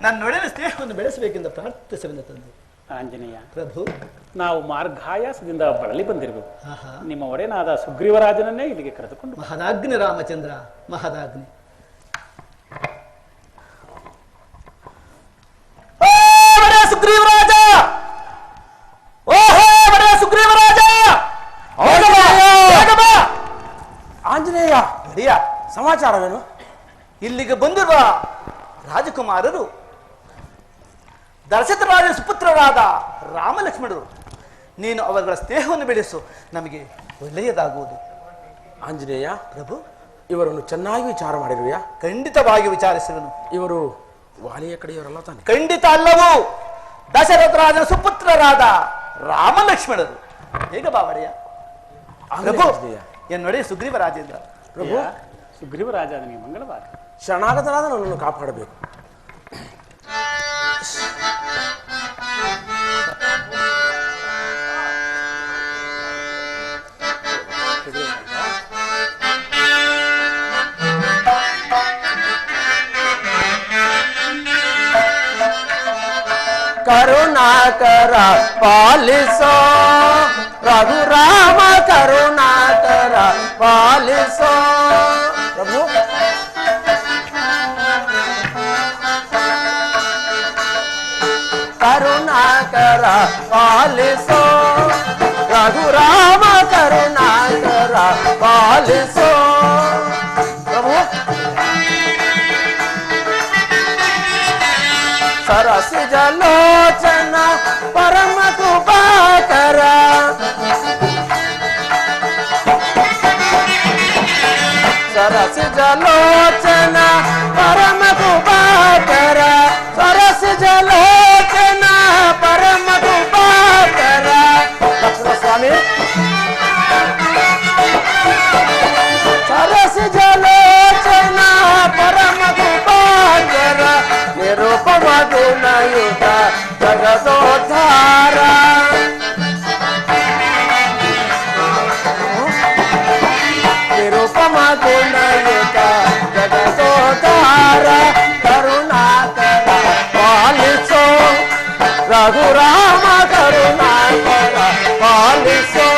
ನನ್ನೊಡನೆ ಸ್ನೇಹವನ್ನು ಬೆಳೆಸಬೇಕೆಂದು ಪ್ರಾರ್ಥಿಸುವೆಂದು ತಂದೆ. ಆಂಜನೇಯ ಪ್ರಭು, ನಾವು ಮಾರ್ಗಾಯಾಸದಿಂದ ಬಳಲಿ ಬಂದಿರಬೇಕು. ನಿಮ್ಮ ಒಡೆಯನಾದ ಸುಗ್ರೀವರಾಜನನ್ನೇ ಇಲ್ಲಿಗೆ ಕರೆದುಕೊಂಡು. ಮಹದಾಗ್ನಿ ರಾಮಚಂದ್ರ, ಮಹದಾಗ್ನಿ. ಸುಗ್ರೀವರಾಜ, ಸುಗ್ರೀವರಾಜ! ಆಂಜನೇಯ, ಒಡೆಯ, ಸಮಾಚಾರವೇನು? ಇಲ್ಲಿಗೆ ಬಂದಿರುವ ರಾಜಕುಮಾರರು ದಶರಥರಾಜನ ಸುಪುತ್ರರಾದ ರಾಮಲಕ್ಷ್ಮಣರು. ನೀನು ಅವರ ಸ್ನೇಹವನ್ನು ಬೆಳೆಸು, ನಮಗೆ ಒಳ್ಳೆಯದಾಗುವುದು. ಆಂಜನೇಯ ಪ್ರಭು, ಇವರನ್ನು ಚೆನ್ನಾಗಿ ವಿಚಾರ ಮಾಡಿರುವೆಯಾ? ಖಂಡಿತವಾಗಿ ವಿಚಾರಿಸುವನು. ಇವರು ವಾಲಿಯ ಕಡೆಯವರಲ್ಲ ತಾನೆ? ಖಂಡಿತ ಅಲ್ಲವೂ, ದಶರಥರಾಜನ ಸುಪುತ್ರರಾದ ರಾಮಲಕ್ಷ್ಮಣರು. ಹೇಗ ಬಾವಡೆಯ? ಪ್ರಭು, ಎನ್ನೊಡೆ ಸುಗ್ರೀವ ರಾಜೇಂದ್ರ. ಪ್ರಭು, ಸುಗ್ರೀವರಾಜ ನನಗೆ ಮಂಗಳವಾರ. ಶರಣಾಗತನಾದ ನನ್ನನ್ನು ಕಾಪಾಡಬೇಕು. ಕರುಣಾಕರ ಪಾಲಿಸೋ ರಘುರಾಮ, ಕರುಣಾಕರ ಪಾಲಿಸೋ. ಪ್ರಭು, ಕರುಣಾಕರ ಪಾಲಿಸೋ ರಘುರಾಮ, ಕರುಣಾಕರ ಪಾಲಿಸೋ. ಪ್ರಭು, ಸರಸಿ ಜಲೋಚನ ಪರಮ ಕೃಪಾಕರ, ಸರಸಿ ಜಲೋಚನ ಪರಮ ಕೃಪಾಕರ, ಸರಸಿ ಜಲೋಚನ ಪರಮ ಕೃಪಾಕರ. ಲಕ್ಷ್ಮಣ ಸ್ವಾಮಿ, ಸರಸಿ ಜಲೋಚನ ಪರಮ ಕೃಪಾಕರ, ನಿರುಪಮ ಗುಣಯುತ ಜಗದೋದ್ಧಾರ. ನಿರುಪಮ ಗುಣಯುತ ಜಗದೋದ್ಧಾರ, ಕರುಣಾಕರ ಪಾಲಿಸೋ ರಘುರಾಮ, ಕರುಣಾಕರ ಪಾಲಿಸೋ.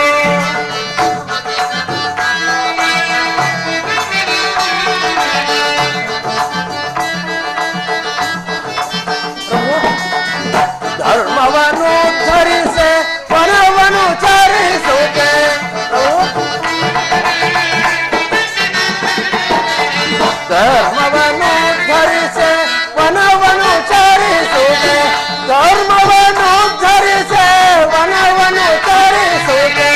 ಧರ್ಮವನ್ನು ಧರಿಸೆ ವನವನ್ನು ಚರಿಸುತ್ತೆ, ಧರ್ಮವನ್ನು ಧರಿಸೆ ವನವನ್ನು ಚರಿಸುತ್ತೆ, ಧರ್ಮವನ್ನು ಧರಿಸೆ ವನವನ್ನು ಚರಿಸುತ್ತೆ.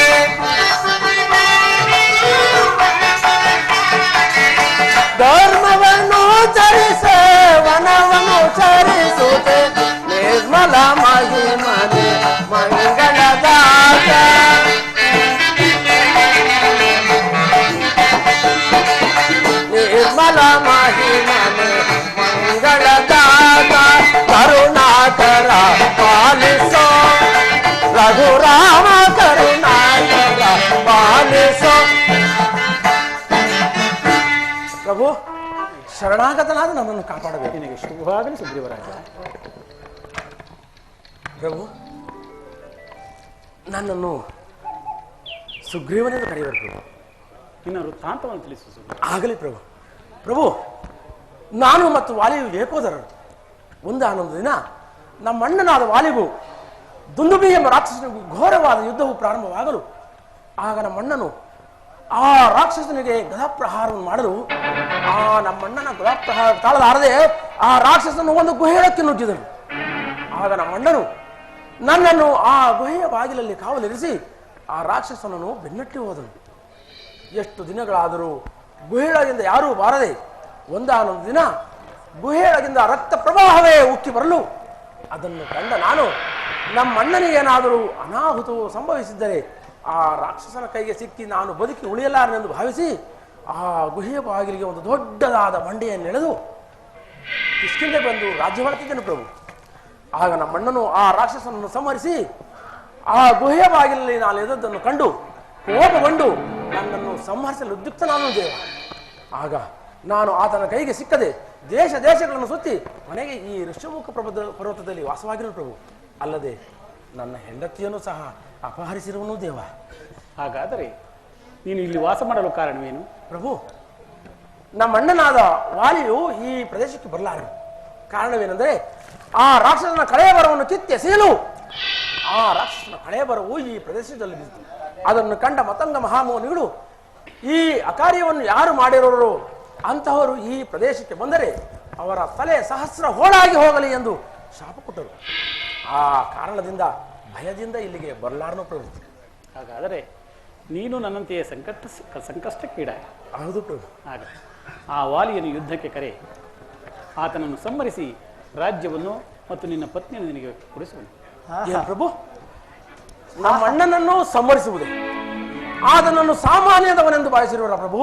ಧರ್ಮವನ್ನು ಧರಿಸೆ ವನವನ್ನು ಚರಿಸುತ್ತೆ, ನಿರ್ಮಲ ಮಹಿಮನೆ ಮಂಗಳದಾತ, ನಿರ್ಮಲ ಮಹಿಮನೆ ಮಂಗಳದಾತ, ಕರುಣಾಕರ ಪಾಲಿಸೋ ರಘುರಾಮ, ಕರುಣಾಕರ ಪಾಲಿಸೋ. ಪ್ರಭು, ಶರಣಾಗತನಾದ ನನ್ನನ್ನು ಕಾಪಾಡಬೇಕು. ನಿನಗೆ ಶುಭವಾಗಲಿ ಸುಗ್ರೀವರಾಜ. ಪ್ರಭು, ನನ್ನನ್ನು ಸುಗ್ರೀವನೆಂದು ಕರೆಯುವರು ಪ್ರಭು. ನಿನ್ನ ವೃತ್ತಾಂತವನ್ನು ತಿಳಿಸು. ಆಗಲಿ ಪ್ರಭು. ಪ್ರಭು, ನಾನು ಮತ್ತು ವಾಲಿಯು ಏಕೋದರರು. ಒಂದಾನೊಂದು ದಿನ ನಮ್ಮಣ್ಣನಾದ ವಾಲಿಗೂ ದುಂದುಬಿ ಎಂಬ ರಾಕ್ಷಸನಿಗೂ ಘೋರವಾದ ಯುದ್ಧವು ಪ್ರಾರಂಭವಾಗಲು, ಆಗ ನಮ್ಮಣ್ಣನು ಆ ರಾಕ್ಷಸನಿಗೆ ಗದಾಪ್ರಹಾರವನ್ನು ಮಾಡಲು, ಆ ನಮ್ಮಣ್ಣನ ಗದಾಪ್ರಹಾರ ತಾಳಲಾರದೆ ಆ ರಾಕ್ಷಸನು ಒಂದು ಗುಹೆಯೊಳಕ್ಕೆ ನುಗ್ಗಿದನು. ಆಗ ನಮ್ಮಣ್ಣನು ನನ್ನನ್ನು ಆ ಗುಹೆಯ ಬಾಗಿಲಲ್ಲಿ ಕಾವಲಿರಿಸಿ ಆ ರಾಕ್ಷಸನನ್ನು ಬೆನ್ನಟ್ಟಿ ಹೋದನು. ಎಷ್ಟು ದಿನಗಳಾದರೂ ಗುಹೆಯೊಳಗಿಂದ ಯಾರೂ ಬಾರದೆ ಒಂದಾನೊಂದು ದಿನ ಗುಹೆಯೊಳಗಿಂದ ರಕ್ತ ಪ್ರವಾಹವೇ ಉಕ್ಕಿ ಬರಲು ಅದನ್ನು ಕಂಡ ನಾನು, ನಮ್ಮಣ್ಣನಿಗೇನಾದರೂ ಅನಾಹುತವು ಸಂಭವಿಸಿದ್ದರೆ ಆ ರಾಕ್ಷಸನ ಕೈಗೆ ಸಿಕ್ಕಿ ನಾನು ಬದುಕಿ ಉಳಿಯಲಾರನೆಂದು ಭಾವಿಸಿ ಆ ಗುಹೆಯ ಬಾಗಿಲಿಗೆ ಒಂದು ದೊಡ್ಡದಾದ ಬಂಡೆಯನ್ನು ಎಳೆದು ಕಿಷ್ಕಿಂದೆ ಬಂದು ರಾಜ್ಯವಾಳ್ತಿದ್ದನು ಪ್ರಭು. ಆಗ ನಮ್ಮಣ್ಣನು ಆ ರಾಕ್ಷಸನನ್ನು ಸಂಹರಿಸಿ ಆ ಗುಹೆಯ ಬಾಗಿಲಲ್ಲಿ ನಾನು ಎದ್ದದ್ದನ್ನು ಕಂಡು ಕೋಪಗೊಂಡು ನನ್ನನ್ನು ಸಂಹರಿಸಲು ಉದ್ಯುಕ್ತನಾನು ದೇವ. ಆಗ ನಾನು ಆತನ ಕೈಗೆ ಸಿಕ್ಕದೆ ದೇಶ ದೇಶಗಳನ್ನು ಸುತ್ತಿ ಮನೆಗೆ ಈ ಋಷಮುಖ ಪರ್ವತದಲ್ಲಿ ವಾಸವಾಗಿರೋ ಪ್ರಭು. ಅಲ್ಲದೆ ನನ್ನ ಹೆಂಡತಿಯನ್ನು ಸಹ ಅಪಹರಿಸಿರುವನು ದೇವ. ಹಾಗಾದರೆ ನೀನು ಇಲ್ಲಿ ವಾಸ ಮಾಡಲು ಕಾರಣವೇನು? ಪ್ರಭು, ನಮ್ಮ ಅಣ್ಣನಾದ ವಾಲಿಯು ಈ ಪ್ರದೇಶಕ್ಕೆ ಬರಲಾರನು. ಕಾರಣವೇನೆಂದರೆ ಆ ರಾಕ್ಷಸನ ಕಳೆಯಬರವನ್ನು ಕಿತ್ತೆಸೆಯಲು ಆ ರಾಕ್ಷಸನ ಕಳೆಯಬರವು ಈ ಪ್ರದೇಶದಲ್ಲಿ ಬಿದ್ದು ಅದನ್ನು ಕಂಡ ಮತಂಗ ಮಹಾಮೋನಿಗಳು ಈ ಅಕಾರ್ಯವನ್ನು ಯಾರು ಮಾಡಿರೋರು ಅಂತಹವರು ಈ ಪ್ರದೇಶಕ್ಕೆ ಬಂದರೆ ಅವರ ತಲೆ ಸಹಸ್ರ ಹೋಳಾಗಿ ಹೋಗಲಿ ಎಂದು ಶಾಪ ಕೊಟ್ಟರು. ಆ ಕಾರಣದಿಂದ ಭಯದಿಂದ ಇಲ್ಲಿಗೆ ಬರಲಾರನು ಪ್ರಭು. ಹಾಗಾದರೆ ನೀನು ನನ್ನಂತೆಯೇ ಸಂಕಷ್ಟಕ್ಕೀಡಾಗ. ಹೌದು ಪ್ರಭು. ಆಗ ಆ ವಾಲಿಯನ್ನು ಯುದ್ಧಕ್ಕೆ ಕರೆ, ಆತನನ್ನು ಸಂಹರಿಸಿ ರಾಜ್ಯವನ್ನು ಮತ್ತು ನಿನ್ನ ಪತ್ನಿಯನ್ನು ನಿನಗೆ ಕೊಡಿಸುವನು. ಏನು ಪ್ರಭು, ನಮ್ಮ ಅಣ್ಣನನ್ನು ಸಂಹರಿಸುವುದು ಆತನನ್ನು ಸಾಮಾನ್ಯದವನೆಂದು ಭಾವಿಸಿರುವರ ಪ್ರಭು.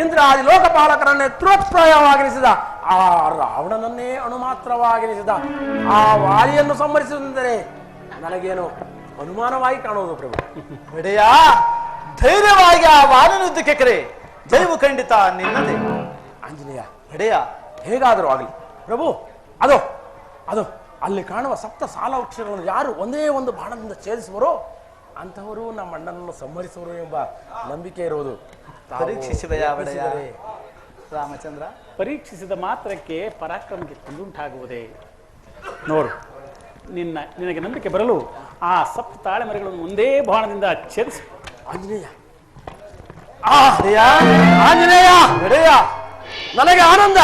ಇಂದ್ರ ಆದಿ ಲೋಕಪಾಲಕರನ್ನೇ ತೃಪ್ರಾಯವಾಗಿರಿಸಿದ ಆ ರಾವಣನನ್ನೇ ಅಣುಮಾತ್ರವಾಗಿರಿಸಿದ ಆ ವಾಲಿಯನ್ನು ಸಂಹರಿಸುವುದೆಂದರೆ ನನಗೇನು ಅನುಮಾನವಾಗಿ ಕಾಣುವುದು ಪ್ರಭು. ಒಡೆಯ, ಧೈರ್ಯವಾಗಿ ಆ ವಾಲಿನ ಯುದ್ಧಕ್ಕೆ ಕರೆ. ಜೈವು ಖಂಡಿತ ನಿನ್ನದೇ. ಆಂಜನೇಯ, ಒಡೆಯ, ಹೇಗಾದರೂ ಆಗಲಿ ಪ್ರಭು. ಅದು ಅದು ಅಲ್ಲಿ ಕಾಣುವ ಸಪ್ತ ಸಾಲ ವೃಕ್ಷಗಳನ್ನು ಯಾರು ಒಂದೇ ಒಂದು ಬಾಣದಿಂದ ಛೇದಿಸುವರೋ ಅಂತಹವರು ನಮ್ಮ ಅಣ್ಣನನ್ನು ಸಂಹರಿಸುವರು ಎಂಬ ನಂಬಿಕೆ ಇರುವುದು. ಪರೀಕ್ಷಿಸುವೆಯಾ ಒಡೆಯ? ರಾಮಚಂದ್ರ, ಪರೀಕ್ಷಿಸಿದ ಮಾತ್ರಕ್ಕೆ ಪರಾಕ್ರಮಕ್ಕೆ ಕುಂದುಂಟಾಗುವುದೇ? ನೋಡು, ನಿನಗೆ ನಂಬಿಕೆ ಬರಲು ಆ ಸಪ್ತ ತಾಳೆ ಮರಗಳನ್ನು ಒಂದೇ ಬಾಣದಿಂದ ಛೇದಿಸು. ಆಂಜನೇಯ, ಆಂಜನೇಯ, ಒಡೆಯ, ನನಗೆ ಆನಂದ.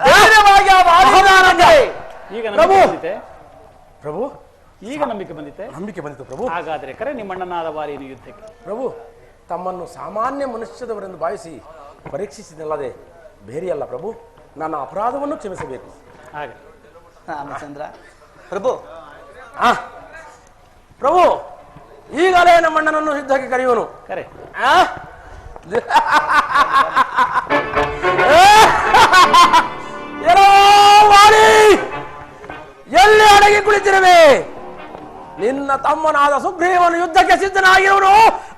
ಧೈರ್ಯವಾಗಿ ಆ ವಾಲಿನ ಆನಂದ. ಈಗ ನಂಬಿಕೆ ಬಂದಿತೆ ಪ್ರಭು, ಈಗ ನಂಬಿಕೆ ಬಂದಿತೆ. ನಂಬಿಕೆ ಬಂದಿತು ಪ್ರಭು. ಹಾಗಾದರೆ ಕರೆ ನಿಮ್ಮಣ್ಣನಾದ ವಾಲಿಯನ್ನು ಯುದ್ಧಕ್ಕೆ. ಪ್ರಭು, ತಮ್ಮನ್ನು ಸಾಮಾನ್ಯ ಮನುಷ್ಯದವರೆಂದು ಭಾವಿಸಿ ಪರೀಕ್ಷಿಸಿದಲ್ಲದೆ ಬೇರೆಯಲ್ಲ ಪ್ರಭು. ನನ್ನ ಅಪರಾಧವನ್ನು ಕ್ಷಮಿಸಬೇಕು. ಹಾಗೆ ರಾಮಚಂದ್ರ, ಪ್ರಭು, ಪ್ರಭು, ಈಗಲೇ ನಮ್ಮ ಅಣ್ಣನನ್ನು ಯುದ್ಧಕ್ಕೆ ಕರೆಯುವನು. ಕರೆ. ಎಲ್ಲಿ ಅಡಗಿ ಕುಳಿತಿರುವೆ? ನಿನ್ನ ತಮ್ಮನಾದ ಸುಗ್ರೀವನು ಯುದ್ಧಕ್ಕೆ ಸಿದ್ಧನಾಗಿರುವನು.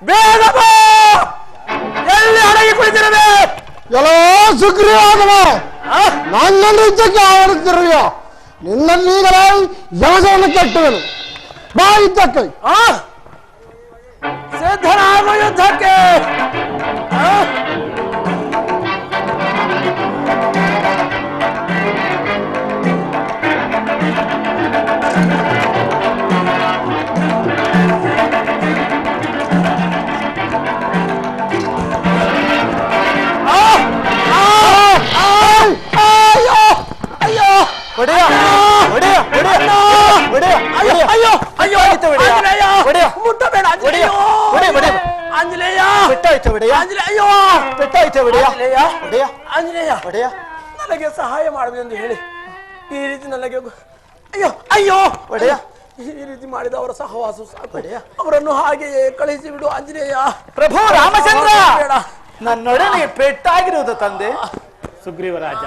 ಬೇಗ ಬಾ! ಎಲ್ಲಿ ಅಡಗಿ ಕುಳಿತಿರುವೆ? ಎಲ್ಲೋ ಸುಗ್ರೀವಾಗವ, ನನ್ನನ್ನು ಯುದ್ಧಕ್ಕೆ ಆವರಿಸುತ್ತಿರುವೆಯ? ನಿನ್ನನ್ನೀಗಲೇ ಯಮಸವನ್ನು ಕೆಟ್ಟವನು. ಬಾ ಯುದ್ಧಕ್ಕೆ. ಸಿದ್ಧನಾಗು ಯುದ್ಧಕ್ಕೆ. ಒಡೆಯ, ಒಡೆಯ, ಒಡೆಯ, ಒಡೆಯ, ಅಯ್ಯೋ ಅಯ್ಯೋ ಅಯ್ಯೋ, ಒಡೆಯ, ಮುಟ್ಟಬೇಡ ಒಡೆಯ, ಒಡೆಯ, ಒಡೆಯ, ಆಂಜನೇಯ. ಪೆಟ್ಟಾಯ್ತು ಒಡೆಯ, ಅಯ್ಯೋ, ಪೆಟ್ಟಾಯ್ತು ಒಡೆಯ, ಒಡೆಯ, ಆಂಜನೇಯ, ಒಡೆಯ, ನನಗೆ ಸಹಾಯ ಮಾಡಬೇಕೆಂದು ಹೇಳಿ ಈ ರೀತಿ ನನಗೆ ಅಯ್ಯೋ ಅಯ್ಯೋ ಒಡೆಯ, ಈ ರೀತಿ ಮಾಡಿದ ಅವರ ಸಹವಾಸ ಸಾಕು. ಅವರನ್ನು ಹಾಗೆಯೇ ಕಳಿಸಿ ಬಿಡು ಆಂಜನೇಯ. ಪ್ರಭು ರಾಮಚಂದ್ರ, ನನ್ನೊಡನೆ ಪೆಟ್ಟಾಗಿರುವುದು ತಂದೆ. ಸುಗ್ರೀವರಾಜ,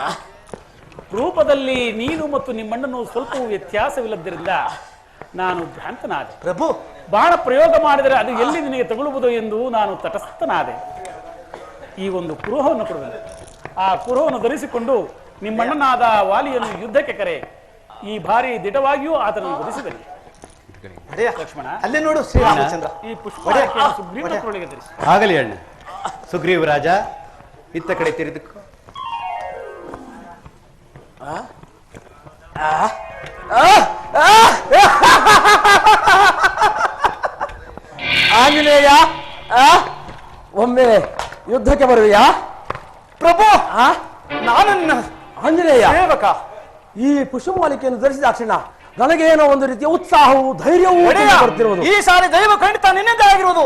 ರೂಪದಲ್ಲಿ ನೀನು ಮತ್ತು ನಿಮ್ಮಣ್ಣನು ಸ್ವಲ್ಪವೂ ವ್ಯತ್ಯಾಸವಿಲ್ಲದ್ದರಿಂದ ನಾನು ಭ್ರಾಂತನಾದೆ. ಪ್ರಭು, ಬಾಣ ಪ್ರಯೋಗ ಮಾಡಿದರೆ ಅದು ಎಲ್ಲಿ ನಿನಗೆ ತಗುಲುವುದು ಎಂದು ನಾನು ತಟಸ್ಥನಾದೆ. ಈ ಒಂದು ಕುರುಹವನ್ನು ಕೊಡುವೆನು. ಆ ಕುರುಹವನ್ನು ಧರಿಸಿಕೊಂಡು ನಿಮ್ಮಣ್ಣನಾದ ವಾಲಿಯನ್ನು ಯುದ್ಧಕ್ಕೆ ಕರೆ. ಈ ಬಾರಿ ದಿಟವಾಗಿಯೂ ಆತನನ್ನು ವಧಿಸಿದನು. ಲಕ್ಷ್ಮಣ, ಅಲ್ಲಿ ನೋಡು ಶ್ರೀರಾಮಚಂದ್ರ. ಈ ಪುಷ್ಪವನ್ನು ಸುಗ್ರೀವನ ಕೊರಳಿಗೆ ಧರಿಸಿ. ಆಗಲಿ ಅಣ್ಣ. ಸುಗ್ರೀವರಾಜ, ಇತ್ತ ಕಡೆ ತಿರುಗಿಕೊ. ಆಂಜನೇಯ, ಒಮ್ಮೆ ಯುದ್ಧಕ್ಕೆ ಬರುವೆಯಾ? ಪ್ರಭು, ನಾನು ಆಂಜನೇಯ ಸೇವಕ. ಈ ಪುಷ್ಪಮಾಲಿಕೆಯನ್ನು ಧರಿಸಿದಾಕ್ಷಣ ನನಗೇನೋ ಒಂದು ರೀತಿಯ ಉತ್ಸಾಹವು ಧೈರ್ಯವೂ ಬರ್ತಿರುವುದು. ಈ ಸಾರಿ ದೈವ ಖಂಡಿತ ನಿನ್ನಿಂದ ಆಗಿರುವುದು.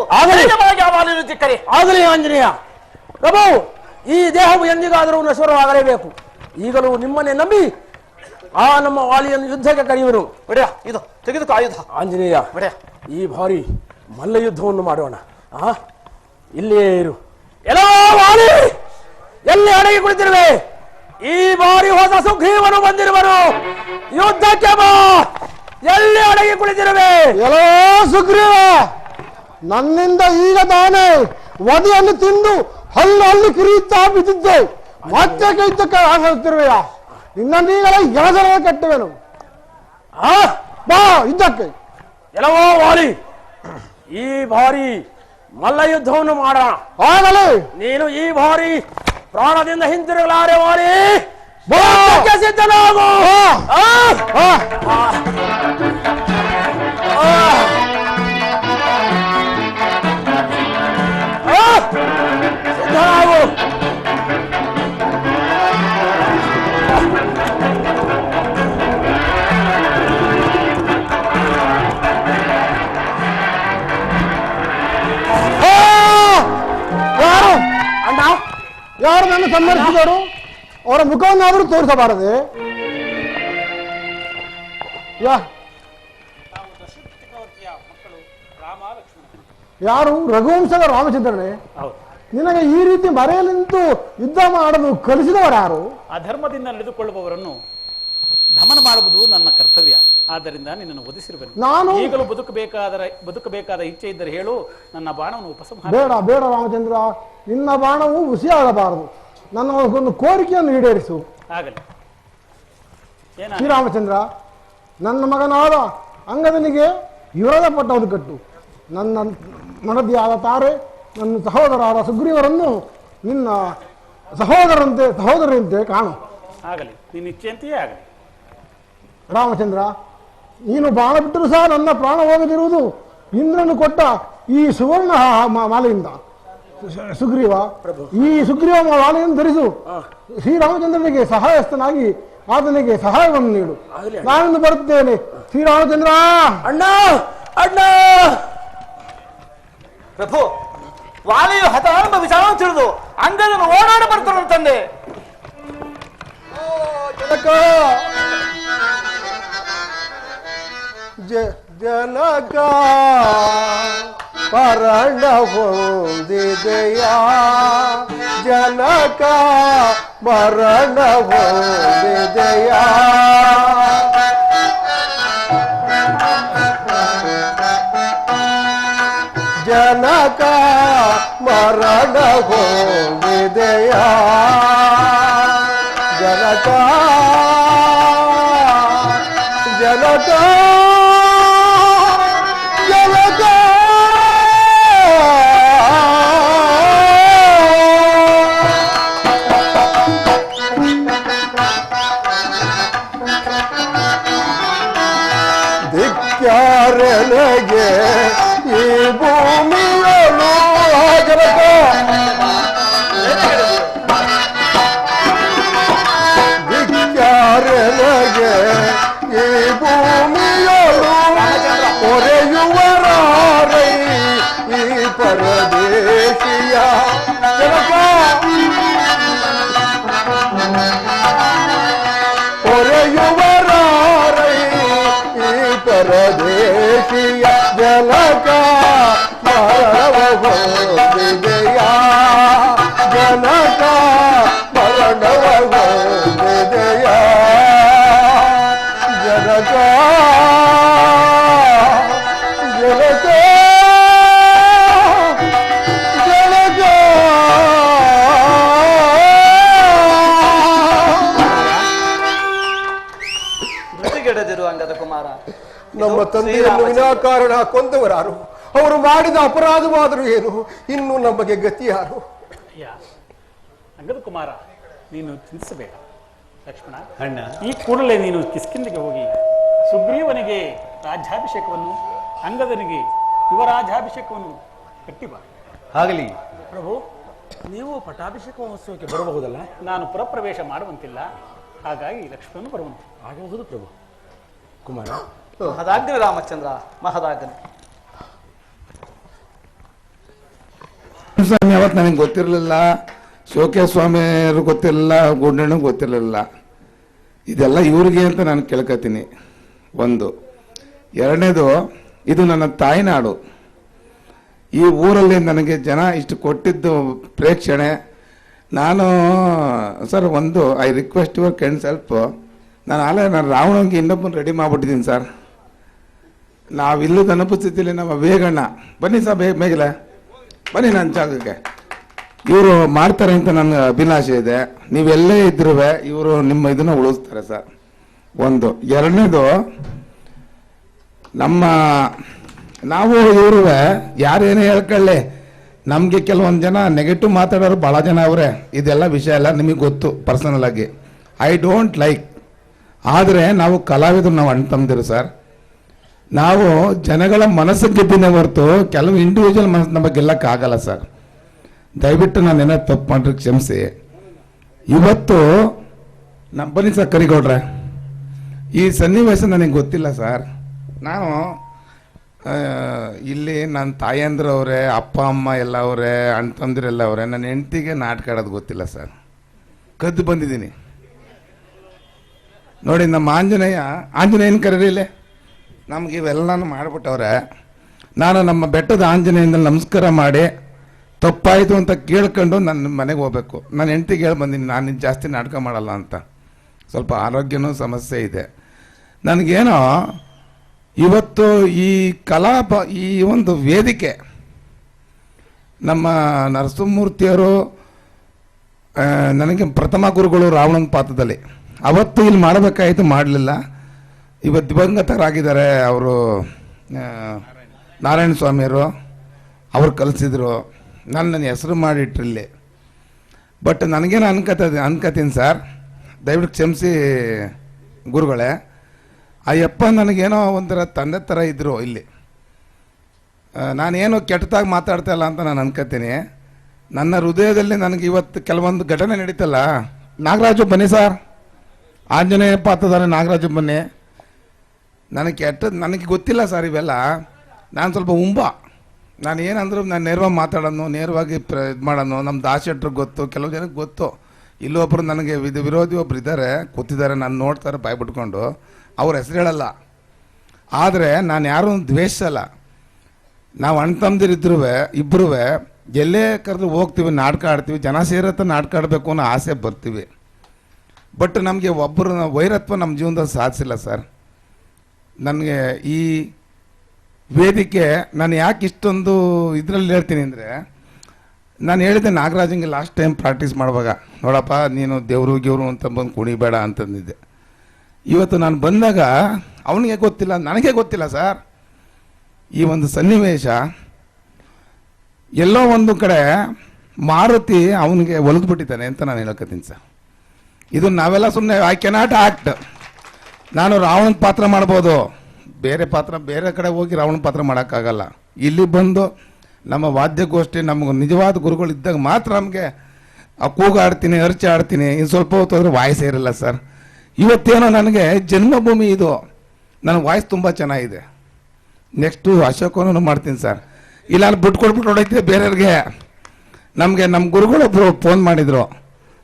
ಆಗಲಿ ಆಂಜನೇಯ. ಪ್ರಭು, ಈ ದೇಹವು ಎಂದಿಗಾದರೂ ನಶ್ವರವಾಗಲೇಬೇಕು. ಈಗಲೂ ನಿಮ್ಮನ್ನೇ ನಂಬಿ ಆ ನಮ್ಮ ವಾಲಿಯನ್ನು ಯುದ್ಧಕ್ಕೆ ಕರೆಯುವರು. ಒಡೆಯ, ಇದು ತೆಗೆದುಕೋ ಆಯುಧ. ಆಂಜನೇಯ, ಒಡೆಯ, ಈ ಬಾರಿ ಮಲ್ಲ ಯುದ್ಧವನ್ನು ಮಾಡೋಣ. ಇಲ್ಲಿಯೇ ಇರು. ಎಲ್ಲೋ ವಾಲಿ, ಎಲ್ಲಿ ಅಡಗಿ ಕುಳಿತಿರುವೆ? ಈ ಬಾರಿ ಹೊಸ ಸುಗ್ರೀವನು ಬಂದಿರುವನು. ಯುದ್ಧಕ್ಕೆ ಬಾ. ಎಲ್ಲಿ ಅಡಗಿ ಕುಳಿತಿರುವೆ? ಎಲ್ಲೋ ಸುಗ್ರೀವ, ನನ್ನಿಂದ ಈಗ ತಾನೇ ವಧೆಯನ್ನು ತಿಂದು ಹಲ್ಲು ಕಿರಿಯುತ್ತಾ ಬಿದ್ದಿದ್ದೆ. ಮತ್ತೆ ಯುದ್ಧಕ್ಕೆ ಆಸಕ್ತಿರುವೆಯ ನಿನ್ನೀಗಲೇ ಯಮಸನ ಕಟ್ಟುವೆನು. ಬಾ ಯುದ್ಧಕ್ಕೆ. ಎಲ್ಲವೋ ವಾಲಿ, ಈ ಬಾರಿ ಮಲ್ಲ ಯುದ್ಧವನ್ನು ಮಾಡೋಣ. ಆಗಲೇ ನೀನು ಈ ಬಾರಿ ಪ್ರಾಣದಿಂದ ಹಿಂತಿರುಗಲಾರೆ ವಾಲಿ. ಬಾ ಸಿದ್ಧನಾಗು. ಸಿದ್ಧನಾಗು. ಯಾರು ಅಣ್ಣ, ಯಾರು ನನ್ನ ಸಂಬಂಧಿಸಿದವರು? ಅವರ ಮುಖವನ್ನಾದರೂ ತೋರಿಸಬಾರದೆ? ಯಾರು? ರಘುವಂಶದ ರಾಮಚಂದ್ರನೇ? ನಿನಗೆ ಈ ರೀತಿ ಮರೆಯಲ್ಲಿ ನಿಂತು ಯುದ್ಧ ಮಾಡಲು ಕಲಿಸಿದವರು ಯಾರು? ಅಧರ್ಮದಿಂದ ನಡೆದುಕೊಳ್ಳುವವರನ್ನು ದಮನ ಮಾಡುವುದು ನನ್ನ ಕರ್ತವ್ಯ. ಆದ್ದರಿಂದ ನಿನ್ನನ್ನು ಒದಿಸಿರುವೆನು. ನಾನು ಈಗಲೂ ಬದುಕಬೇಕಾದ ಇಚ್ಛೆ ಇದ್ದರೆ ಹೇಳು, ನನ್ನ ಬಾಣವನ್ನು ಉಪಸಂಹಾರ. ಬೇಡ ಬೇಡ ರಾಮಚಂದ್ರ, ನಿನ್ನ ಬಾಣವು ಹುಸಿಯಾಗಬಾರದು. ನನ್ನ ಒಂದು ಕೋರಿಕೆಯನ್ನು ಈಡೇರಿಸು. ಆಗಲಿ. ಶ್ರೀರಾಮಚಂದ್ರ, ನನ್ನ ಮಗನಾದ ಅಂಗದನಿಗೆ ವಿರೋಧ ಪಟ್ಟವನ್ನು ಕಟ್ಟು. ನನ್ನ ಮಡದಿಯಾದ ತಾರೆ, ನನ್ನ ಸಹೋದರಾದ ಸುಗ್ರೀವರನ್ನು ನಿನ್ನ ಸಹೋದರಂತೆ ಕಾಣು. ಆಗಲಿ, ನಿನ್ನ ಇಚ್ಛೆಯಂತೆಯೇ ಆಗಲಿ. ರಾಮಚಂದ್ರ, ನೀನು ಬಾಣ ಬಿಟ್ಟರೂ ಸಹ ನನ್ನ ಪ್ರಾಣ ಹೋಗದಿರುವುದು ಇಂದ್ರನು ಕೊಟ್ಟ ಈ ಸುವರ್ಣ ಮಾಲೆಯಿಂದ. ಸುಗ್ರೀವ, ಈ ಸುಗ್ರೀವ ಮಾಲೆಯನ್ನು ಧರಿಸು. ಶ್ರೀರಾಮಚಂದ್ರನಿಗೆ ಸಹಾಯಸ್ಥನಾಗಿ ಆತನಿಗೆ ಸಹಾಯವನ್ನು ನೀಡು. ನಾನಿಂದು ಬರುತ್ತೇನೆ. ಶ್ರೀರಾಮಚಂದ್ರ. ಅಣ್ಣ ಅಣ್ಣ. ಪ್ರಭು, ವಾಲಿಯು ಹತಾಂಬ ವಿಚಾರ ತಿಳಿದು ಅಂಗದನ್ನು ಓಡಾಡ ಬರ್ತಾನೆ ತಂದೆ. ಜನಕ ಪರಣ ಹೊಂದಿದೆಯಾ? ಜನಕ ಮರಣ ಹೊಂದಿದೆಯಾ? ಜನಕ ಮರಣ ಹೊಂದಿದೆಯಾ? ಜನಕ ಜನಕ ಜನಕ ಧಿಕ್ಕಾರನಿಗೆ ಈ ಭೂಮಿಯಲು ಜನಕ ಧಿಕ್ಕಾರನಿಗೆ ಈ ಭೂಮಿಯಲು ಹೊರೆಯುವರಾರೈ ಈ ಪರದೇಶಿಯ ಜನಕ ಹೊರೆಯುವರಾರೈ ಈ ಪರದೇಶಿಯ ಜನಕ ಮರಣವ ಹೊಂದಿದೆಯಾ? ಜನಕ ಮರಣವ ಹೊಂದಿದೆಯಾ? ಜನಕ ಜನಕ ಜನಕ ಧೃತಿಗೆಡದಿರು ಅಂಗದ ಕುಮಾರ. ನಮ್ಮ ತಂದೆಯನ್ನು ವಿನಾಕಾರಣ ಕೊಂದವರಾರು? ಅವರು ಮಾಡಿದ ಅಪರಾಧವಾದರೂ ಏನು? ಇನ್ನು ನಮಗೆ ಗತಿ ಯಾರು? ಅಂಗದ ಕುಮಾರ, ನೀನು ಚಿಂತಿಸಬೇಡ. ಲಕ್ಷ್ಮಣ, ಅಣ್ಣ, ಈ ಕೂಡಲೇ ನೀನು ಕಿಷ್ಕಿಂಧೆಗೆ ಹೋಗಿ ಸುಗ್ರೀವನಿಗೆ ರಾಜ್ಯಾಭಿಷೇಕವನ್ನು, ಅಂಗದನಿಗೆ ಯುವರಾಜ್ಯಾಭಿಷೇಕವನ್ನು ಕಟ್ಟಿ ಬಾ. ಆಗಲಿ ಪ್ರಭು, ನೀವು ಪಟ್ಟಾಭಿಷೇಕ ಮಹೋತ್ಸವಕ್ಕೆ ಬರಬಹುದಲ್ಲ? ನಾನು ಪುರಪ್ರವೇಶ ಮಾಡುವಂತಿಲ್ಲ, ಹಾಗಾಗಿ ಲಕ್ಷ್ಮಣನು ಬರುವಂತೆ. ಆಗಬಹುದು ಪ್ರಭು. ಕುಮಾರ, ಮಹದಾಗ್ನಿ ರಾಮಚಂದ್ರ, ಮಹದಾಗ್ನಿ. ಸ್ವಾಮಿ ಅವತ್ತು ನನಗೆ ಗೊತ್ತಿರಲಿಲ್ಲ, ಶೋಕೆ ಸ್ವಾಮಿಯರು ಗೊತ್ತಿರಲಿಲ್ಲ, ಗುಂಡಣ್ಣು ಗೊತ್ತಿರಲಿಲ್ಲ. ಇದೆಲ್ಲ ಇವ್ರಿಗೆ ಅಂತ ನಾನು ಕೇಳ್ಕೊತೀನಿ. ಒಂದು. ಎರಡನೇದು, ಇದು ನನ್ನ ತಾಯಿನಾಡು. ಈ ಊರಲ್ಲಿ ನನಗೆ ಜನ ಇಷ್ಟು ಕೊಟ್ಟಿದ್ದು ಪ್ರೇಕ್ಷಣೆ. ನಾನು ಸರ್ ಒಂದು I request your kind self. ನಾನು ರಾವಣಂಗೆ ಇನ್ನೊಬ್ಬನ ರೆಡಿ ಮಾಡಿಬಿಟ್ಟಿದ್ದೀನಿ ಸರ್. ನಾವಿಲ್ಲದ ಅನುಪಸ್ಥಿತಿಯಲ್ಲಿ ನಮ್ಮ ವೇಗಣ್ಣ ಬನ್ನಿ ಸರ್, ಬೇಗಲೆ ಬನ್ನಿ ನನ್ನ ಜಾಗಕ್ಕೆ. ಇವರು ಮಾಡ್ತಾರೆ ಅಂತ ನನ್ನ ಅಭಿಲಾಷೆ ಇದೆ. ನೀವೆಲ್ಲೇ ಇದ್ರೂ ಇವರು ನಿಮ್ಮ ಇದನ್ನ ಉಳಿಸ್ತಾರೆ ಸರ್. ಒಂದು. ಎರಡನೇದು, ನಾವು ಇವರು ಯಾರೇನೇ ಹೇಳ್ಕೊಳ್ಳಿ, ನಮಗೆ ಕೆಲವೊಂದು ಜನ ನೆಗೆಟಿವ್ ಮಾತಾಡೋರು ಭಾಳ ಜನ ಅವರೇ. ಇದೆಲ್ಲ ವಿಷಯ ಎಲ್ಲ ನಿಮಗೆ ಗೊತ್ತು ಪರ್ಸನಲ್ ಆಗಿ. I don't like. ಆದರೆ ನಾವು ಕಲಾವಿದರು, ನಾವು ಅಣ್ಣ ತಮ್ಮದಿರು ಸರ್. ನಾವು ಜನಗಳ ಮನಸ್ಸು ಗೆದ್ದಿನೇ ಹೊರತು ಕೆಲವು ಇಂಡಿವಿಜುವಲ್ ಮನಸ್ಸು ನಮಗೆ ಗೆಲ್ಲಕ್ಕಾಗಲ್ಲ ಸರ್. ದಯವಿಟ್ಟು ನಾನು ಏನಾದ್ರು ತಪ್ಪು ಮಾಡ್ರಿ ಕ್ಷಮಿಸಿ. ಇವತ್ತು ಬನ್ನಿ ಸರ್ ಕರಿಗೌಡ್ರೆ, ಈ ಸನ್ನಿವೇಶ ನನಗೆ ಗೊತ್ತಿಲ್ಲ ಸರ್. ನಾನು ಇಲ್ಲಿ ನನ್ನ ತಾಯಂದ್ರ ಅವರೇ, ಅಪ್ಪ ಅಮ್ಮ ಎಲ್ಲ ಅವರೇ, ಅಣ್ಣ ತಮ್ಮದಿರೆಲ್ಲ ಅವರೇ. ನನ್ನ ಹೆಂಡತಿಗೆ ನಾಟಕ ಆಡೋದು ಗೊತ್ತಿಲ್ಲ ಸರ್. ಕದ್ದು ಬಂದಿದ್ದೀನಿ ನೋಡಿ. ನಮ್ಮ ಆಂಜನೇಯನ ಕರೀರಿಲ್ಲೇ, ನಮ್ಗೆ ಇವೆಲ್ಲನೂ ಮಾಡಿಬಿಟ್ಟವ್ರೆ. ನಾನು ನಮ್ಮ ಬೆಟ್ಟದ ಆಂಜನೇಯನಲ್ಲಿ ನಮಸ್ಕಾರ ಮಾಡಿ ತಪ್ಪಾಯಿತು ಅಂತ ಕೇಳ್ಕೊಂಡು ನನ್ನ ಮನೆಗೆ ಹೋಗ್ಬೇಕು. ನನ್ನ ಹೆಂಡತಿಗೆ ಹೇಳಿ ಬಂದೀನಿ, ನಾನು ಜಾಸ್ತಿ ನಾಟಕ ಮಾಡಲ್ಲ ಅಂತ. ಸ್ವಲ್ಪ ಆರೋಗ್ಯನೂ ಸಮಸ್ಯೆ ಇದೆ ನನಗೇನೋ. ಇವತ್ತು ಈ ಈ ಒಂದು ವೇದಿಕೆ ನಮ್ಮ ನರಸಿಂಹಮೂರ್ತಿಯವರು ನನಗೆ ಪ್ರಥಮ ಗುರುಗಳು ರಾವಣನ ಪಾತ್ರದಲ್ಲಿ. ಅವತ್ತು ಇಲ್ಲಿ ಮಾಡಬೇಕಾಯಿತು, ಮಾಡಲಿಲ್ಲ. ಇವತ್ತು ದಿವಂಗತರಾಗಿದ್ದಾರೆ ಅವರು, ನಾರಾಯಣ ಸ್ವಾಮಿಯವರು. ಅವ್ರು ಕಲಿಸಿದ್ರು, ನನ್ನ ಹೆಸರು ಮಾಡಿಟ್ರಿಲ್ಲಿ. ಬಟ್ ನನಗೇನು ಅನ್ಕತೀನಿ ಸರ್, ದಯವಿಟ್ಟು ಕ್ಷಮಿಸಿ ಗುರುಗಳೇ. ಅಯ್ಯಪ್ಪ ನನಗೇನೋ ಒಂಥರ ತಂದೆ ಥರ ಇದ್ದರು ಇಲ್ಲಿ. ನಾನೇನು ಕೆಟ್ಟದಾಗಿ ಮಾತಾಡ್ತಾ ಇಲ್ಲ ಅಂತ ನಾನು ಅನ್ಕೋತೀನಿ. ನನ್ನ ಹೃದಯದಲ್ಲಿ ನನಗೆ ಇವತ್ತು ಕೆಲವೊಂದು ಘಟನೆ ನಡೀತಲ್ಲ. ನಾಗರಾಜು ಬನ್ನಿ ಸರ್, ಆಂಜನೇಯ ಪಾತ್ರಧಾರಿ ನಾಗರಾಜು ಬನ್ನಿ. ನನಗೆ ಗೊತ್ತಿಲ್ಲ ಸರ್ ಇವೆಲ್ಲ. ನಾನು ಸ್ವಲ್ಪ ನಾನು ಏನಂದ್ರು ನಾನು ನೇರವಾಗಿ ಮಾತಾಡೋನು, ನೇರವಾಗಿ ಇದು ಮಾಡೋನು. ನಮ್ಮ ದಾಸೆಟ್ರಿಗೆ ಗೊತ್ತು, ಕೆಲವು ಜನಕ್ಕೆ ಗೊತ್ತು. ಇಲ್ಲೊಬ್ಬರು ನನಗೆ ವಿರೋಧಿ ಒಬ್ರು ಇದ್ದಾರೆ, ಕೂತಿದ್ದಾರೆ, ನಾನು ನೋಡ್ತಾರೆ ಬಾಯಿ ಬಿಟ್ಕೊಂಡು. ಅವ್ರ ಹೆಸರು ಹೇಳಲ್ಲ, ಆದರೆ ನಾನು ಯಾರೂ ದ್ವೇಷಲ್ಲ. ನಾವು ಅಣ್ಣ ತಮ್ಮದಿರಿದ್ರು ಇಬ್ಬರೂ ಎಲ್ಲೇ ಕರೆದು ಹೋಗ್ತೀವಿ, ನಾಟಕ ಆಡ್ತೀವಿ. ಜನ ಸೇರತ್ತ ನಾಟಕ ಆಡಬೇಕು ಅನ್ನೋ ಆಸೆ ಬರ್ತೀವಿ. ಬಟ್ ನಮಗೆ ಒಬ್ಬರು ವೈರತ್ವ ನಮ್ಮ ಜೀವನದಲ್ಲಿ ಸಾಧಿಸಿಲ್ಲ ಸರ್. ನನಗೆ ಈ ವೇದಿಕೆ ನಾನು ಯಾಕೆ ಇಷ್ಟೊಂದು ಇದರಲ್ಲಿ ಹೇಳ್ತೀನಿ ಅಂದರೆ, ನಾನು ಹೇಳಿದ್ದೆ ನಾಗರಾಜಂಗೆ ಲಾಸ್ಟ್ ಟೈಮ್ ಪ್ರಾಕ್ಟೀಸ್ ಮಾಡುವಾಗ, ನೋಡಪ್ಪ ನೀನು ದೇವರು ಅಂತ ಬಂದು ಕುಣಿಬೇಡ ಅಂತಂದಿದ್ದೆ. ಇವತ್ತು ನಾನು ಬಂದಾಗ ಅವನಿಗೆ ಗೊತ್ತಿಲ್ಲ, ನನಗೆ ಗೊತ್ತಿಲ್ಲ ಸರ್. ಈ ಒಂದು ಸನ್ನಿವೇಶ ಎಲ್ಲೋ ಒಂದು ಕಡೆ ಮಾರುತಿ ಅವನಿಗೆ ಒಲಿದ್ಬಿಟ್ಟಿದ್ದಾನೆ ಅಂತ ನಾನು ಹೇಳ್ಕೊತೀನಿ ಸರ್. ಇದು ನಾವೆಲ್ಲ ಸುಮ್ಮನೆ ಐ ಕೆನಾಟ್ ಆಕ್ಟ್. ನಾನು ರಾವಣನ ಪಾತ್ರ ಮಾಡ್ಬೋದು, ಬೇರೆ ಕಡೆ ಹೋಗಿ ರಾವಣನ ಪಾತ್ರ ಮಾಡೋಕ್ಕಾಗಲ್ಲ. ಇಲ್ಲಿ ಬಂದು ನಮ್ಮ ವಾದ್ಯಗೋಷ್ಠಿ ನಮಗೆ ನಿಜವಾದ ಗುರುಗಳು ಇದ್ದಾಗ ಮಾತ್ರ ನಮಗೆ ಆ ಕೂಗಾಡ್ತೀನಿ, ಅರ್ಚಿ ಆಡ್ತೀನಿ. ಇನ್ನು ಸ್ವಲ್ಪ ಹೊತ್ತು ಹೋದ್ರೆ ವಾಯ್ಸ್ ಇರಲ್ಲ ಸರ್. ಇವತ್ತೇನೋ ನನಗೆ ಜನ್ಮಭೂಮಿ ಇದು, ನನ್ನ ವಾಯ್ಸ್ ತುಂಬ ಚೆನ್ನಾಗಿದೆ. ನೆಕ್ಸ್ಟು ಅಶೋಕನೂ ಮಾಡ್ತೀನಿ ಸರ್. ಇಲ್ಲ ನಾನು ಬಿಟ್ಕೊಡ್ಬಿಟ್ಟು ಹೊಡೈತೆ ಬೇರೆಯವ್ರಿಗೆ. ನಮ್ಮ ಗುರುಗಳೊಬ್ಬರು ಫೋನ್ ಮಾಡಿದರು,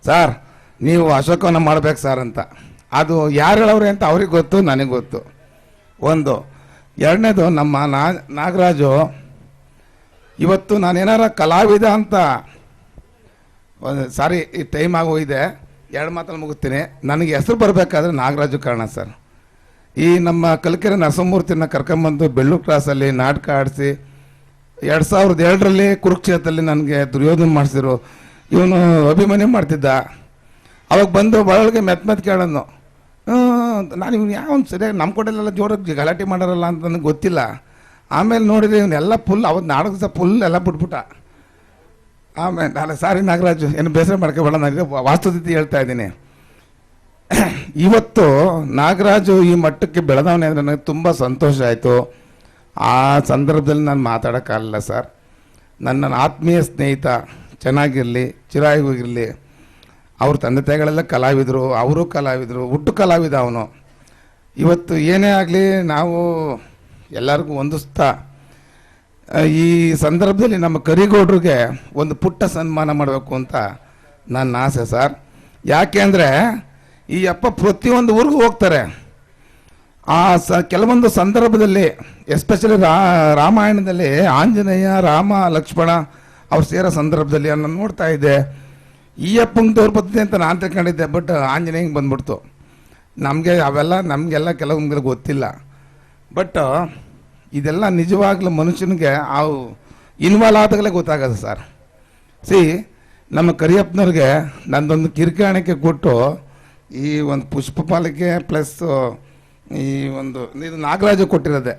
ಸರ್ ನೀವು ಅಶೋಕವನ್ನ ಮಾಡ್ಬೇಕು ಸರ್ ಅಂತ. ಅದು ಯಾರು ಹೇಳವ್ರೆ ಅಂತ ಅವ್ರಿಗೆ ಗೊತ್ತು, ನನಗೆ ಗೊತ್ತು. ಒಂದು. ಎರಡನೇದು, ನಮ್ಮ ನಾಗರಾಜು ಇವತ್ತು ನಾನೇನಾರ ಕಲಾವಿದ ಅಂತ ಸಾರಿ ಈ ಟೈಮ್ ಆಗೋಗಿದೆ, 2 ಮಾತಲ್ಲಿ ಮುಗಿಸ್ತೀನಿ. ನನಗೆ ಹೆಸರು ಬರಬೇಕಾದ್ರೆ ನಾಗರಾಜು ಕಾರಣ ಸರ್. ಈ ನಮ್ಮ ಕಲ್ಕೆರೆ ನರಸಿಂಹಮೂರ್ತಿನ ಕರ್ಕೊಂಬಂದು ಬೆಳ್ಳೂರು ಕ್ರಾಸಲ್ಲಿ ನಾಟಕ ಆಡಿಸಿ 2002ರಲ್ಲಿ ಕುರುಕ್ಷೇತ್ರದಲ್ಲಿ ನನಗೆ ದುರ್ಯೋಧನ ಮಾಡಿಸಿದ್ರು. ಇವನು ಅಭಿಮನ್ಯು ಮಾಡ್ತಿದ್ದ. ಅವಾಗ ಬಂದು ಒಳಗೆ ಮೆತ್ತ ಕೇಳೋನು, ನಾನು ಇವ್ನು ಯಾವನು ಸರಿಯಾಗಿ ನಮ್ಮ ಕಡೆಯಲ್ಲೆಲ್ಲ ಜೋರಾಗಿ ಗಲಾಟೆ ಮಾಡೋರಲ್ಲ ಅಂತ ನನಗೆ ಗೊತ್ತಿಲ್ಲ. ಆಮೇಲೆ ನೋಡಿದ್ರೆ ಇವನ್ನೆಲ್ಲ ಫುಲ್ ಅವತ್ತು ನಾಟಕ ಸಹ ಫುಲ್ ಎಲ್ಲ ಬಿಟ್ಬಿಟ್ಟ. ಆಮೇಲೆ ನಾನು ಸಾರಿ ನಾಗರಾಜು, ಏನು ಬೇಸರ ಮಾಡ್ಕೊಬೇಡ, ನಾನು ವಾಸ್ತುಸ್ಥಿತಿ ಹೇಳ್ತಾ ಇದ್ದೀನಿ. ಇವತ್ತು ನಾಗರಾಜು ಈ ಮಟ್ಟಕ್ಕೆ ಬೆಳೆದವನೇ ಅಂದರೆ ನನಗೆ ತುಂಬ ಸಂತೋಷ ಆಯಿತು. ಆ ಸಂದರ್ಭದಲ್ಲಿ ನಾನು ಮಾತಾಡೋಕ್ಕಾಗಲ್ಲ ಸರ್. ನನ್ನ ಆತ್ಮೀಯ ಸ್ನೇಹಿತ ಚೆನ್ನಾಗಿರಲಿ, ಚಿರಾಯೋಗಿರಲಿ. ಅವ್ರ ತಂದೆ ತಾಯಿಗಳೆಲ್ಲ ಕಲಾವಿದರು, ಅವರು ಕಲಾವಿದರು, ಹುಟ್ಟು ಕಲಾವಿದ ಅವನು. ಇವತ್ತು ಏನೇ ಆಗಲಿ ನಾವು ಎಲ್ಲರಿಗೂ ಹೊಂದಿಸ್ತಾ ಈ ಸಂದರ್ಭದಲ್ಲಿ ನಮ್ಮ ಕರಿಗೌಡ್ರಿಗೆ ಒಂದು ಪುಟ್ಟ ಸನ್ಮಾನ ಮಾಡಬೇಕು ಅಂತ ನನ್ನ ಆಸೆ ಸರ್. ಯಾಕೆ ಅಂದರೆ ಈ ಅಪ್ಪ ಪ್ರತಿಯೊಂದು ಊರಿಗೂ ಹೋಗ್ತಾರೆ. ಆ ಕೆಲವೊಂದು ಸಂದರ್ಭದಲ್ಲಿ ಎಸ್ಪೆಷಲಿ ರಾಮಾಯಣದಲ್ಲಿ ಆಂಜನೇಯ, ರಾಮ, ಲಕ್ಷ್ಮಣ ಅವ್ರು ಸೇರೋ ಸಂದರ್ಭದಲ್ಲಿ ನಾನು ನೋಡ್ತಾ ಇದ್ದೆ. ಈ ಅಪ್ಪಂಗೆ ತೋರ್ ಬರ್ತದೆ ಅಂತ ನಾನು ತಿಳ್ಕೊಂಡಿದ್ದೆ, ಬಟ್ ಆಂಜನೇಯಂಗೆ ಬಂದ್ಬಿಡ್ತು. ನಮಗೆಲ್ಲ ಕೆಲವೊಂದು ಗೊತ್ತಿಲ್ಲ. ಬಟ್ ಇದೆಲ್ಲ ನಿಜವಾಗ್ಲೂ ಮನುಷ್ಯನಿಗೆ ಅವು ಇನ್ವಾಲ್ವ್ ಆದಾಗಲೇ ಗೊತ್ತಾಗೋದು ಸರ್. ನಮ್ಮ ಕರಿಯಪ್ಪನವ್ರಿಗೆ ನಂದೊಂದು ಕಿರಿಕಾಣಿಕೆ ಕೊಟ್ಟು ಈ ಒಂದು ಪುಷ್ಪ ಪಾಲಿಕೆ ಪ್ಲಸ್ ಈ ಒಂದು ಇದು ನಾಗರಾಜು ಕೊಟ್ಟಿರೋದೆ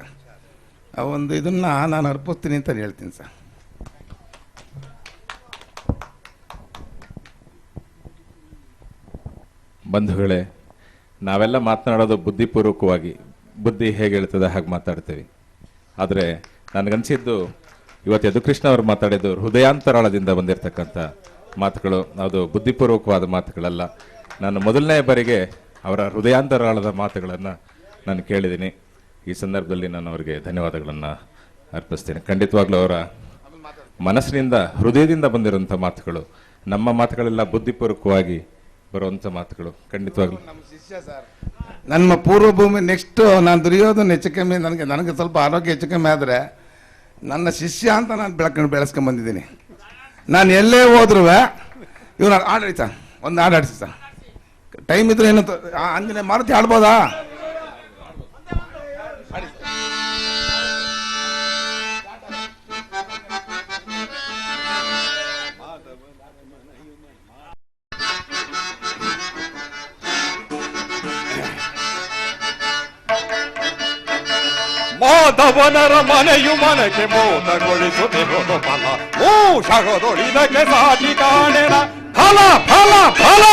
ಆ ಒಂದು ಇದನ್ನು ನಾನು ಅರ್ಪಿಸ್ತೀನಿ ಅಂತ ಹೇಳ್ತೀನಿ ಸರ್. ಬಂಧುಗಳೇ, ನಾವೆಲ್ಲ ಮಾತನಾಡೋದು ಬುದ್ಧಿಪೂರ್ವಕವಾಗಿ, ಬುದ್ಧಿ ಹೇಗೆ ಹೇಳ್ತದೆ ಹಾಗೆ ಮಾತಾಡ್ತೀವಿ. ಆದರೆ ನನಗನ್ಸಿದ್ದು ಇವತ್ತು ಯದುಕೃಷ್ಣ ಅವರು ಮಾತಾಡಿದ್ದು ಹೃದಯಾಂತರಾಳದಿಂದ ಬಂದಿರತಕ್ಕಂಥ ಮಾತುಗಳು, ಅದು ಬುದ್ಧಿಪೂರ್ವಕವಾದ ಮಾತುಗಳಲ್ಲ. ನಾನು ಮೊದಲನೇ ಬಾರಿಗೆ ಅವರ ಹೃದಯಾಂತರಾಳದ ಮಾತುಗಳನ್ನು ನಾನು ಕೇಳಿದ್ದೀನಿ. ಈ ಸಂದರ್ಭದಲ್ಲಿ ನಾನು ಅವರಿಗೆ ಧನ್ಯವಾದಗಳನ್ನು ಅರ್ಪಿಸ್ತೀನಿ. ಖಂಡಿತವಾಗ್ಲೂ ಅವರ ಮನಸ್ಸಿನಿಂದ ಹೃದಯದಿಂದ ಬಂದಿರುವಂಥ ಮಾತುಗಳು, ನಮ್ಮ ಮಾತುಗಳೆಲ್ಲ ಬುದ್ಧಿಪೂರ್ವಕವಾಗಿ ಬರುವಂಥ ಮಾತುಗಳು. ಖಂಡಿತವಾಗ್ಲೂ ನಮ್ಮ ಶಿಷ್ಯ ಸರ್, ನನ್ನ ಪೂರ್ವಭೂಮಿ ನೆಕ್ಸ್ಟ್ ನಾನು ದುರ್ಯೋಧನ ಹೆಚ್ಚು ಕಮ್ಮಿ, ನನಗೆ ಸ್ವಲ್ಪ ಆರೋಗ್ಯ ಹೆಚ್ಚು ಕಮ್ಮಿ ಆದರೆ ನನ್ನ ಶಿಷ್ಯ ಅಂತ ನಾನು ಬೆಳೆಸ್ಕೊಂಡು ಬಂದಿದ್ದೀನಿ. ನಾನು ಎಲ್ಲೇ ಹೋದ್ರೂ ಇವ್ರು ಆಡಾಡಿ ಸರ್, ಒಂದು ಆಡಾಡಿಸಿ ಸರ್. ಟೈಮ್ ಇದ್ರೆ ಏನು ಆಂಜನೇಯ ಮಾರುತಿ ಆಡ್ಬೋದಾ? ಮಾಧವನರ ಮನೆಯು ಮನಕ್ಕೆ ಮೋದಗೊಳಿಸುತ್ತಿರುವುದು ಫಲ, ಮೂಷಕದೊಳಿದಕ್ಕೆ ಸಾಟಿ ಕಾಣೆನ ಫಲ ಫಲ ಫಲ.